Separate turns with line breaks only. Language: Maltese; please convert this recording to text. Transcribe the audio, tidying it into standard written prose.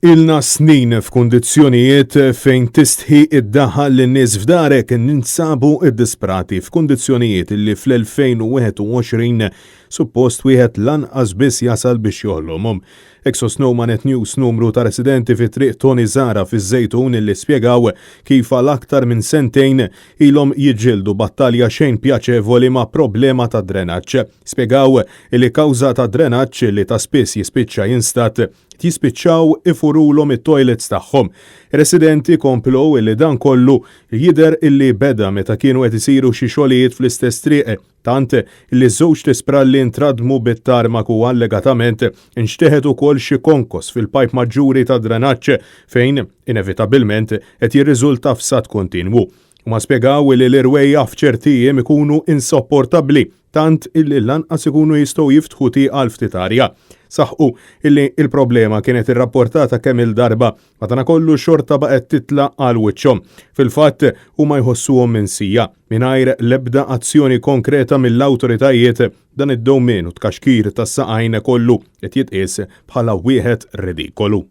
Ilna snin f'kundizzjonijiet fejn tistħi id-daħal lin-nies f'darek ninsabu id-disprati f'kundizzjonijiet li fl-2021 suppost wieħed lanqas biss jasal biex joħlomhom. Exos Snowmanet News numru ta' residenti fi triq Toni Zara fiż-Żejtun illi spjegaw kif għal aktar minn sentejn ilhom jiġġieldu battalja xejn pjaċevoli ma' problema ta' drenaġġ. Spjegaw li kawża ta' drenaġġ li ta' spiss jispiċċa jinstat jispiċċaw ifurulhom it-toilets tagħhom. Residenti komplow illi dan kollu jidher illi beda meta kienu qed isiru xi xogħlijiet fl-istess triq, tant illi żewġ tispralli ntradmu bit-tarmaku allegatament inxteħed ukoll xi konkos fil-pajp maġġuri ta' drenaġġ fejn inevitabilment qed jirriżulta f'sad kontinwu. Ma spjegaw li l-irwejja f'ċertijiem ikunu insopportabbli, tant illi lanqas ikunu jistgħu jiftħu tieqa ftit arja. Saħqu illi il-problema kienet irrapportata kemm il-darba madankollu xorta baqgħet titla' għal wiċċhom. Fil-fatt huma jħossuhom minsija mingħajr l-ebda azzjoni konkreta mill-awtoritajiet dan id-dowmin u tkaxkir tas-saqajn kollu qed jitqies bħala wieħed ridikolu.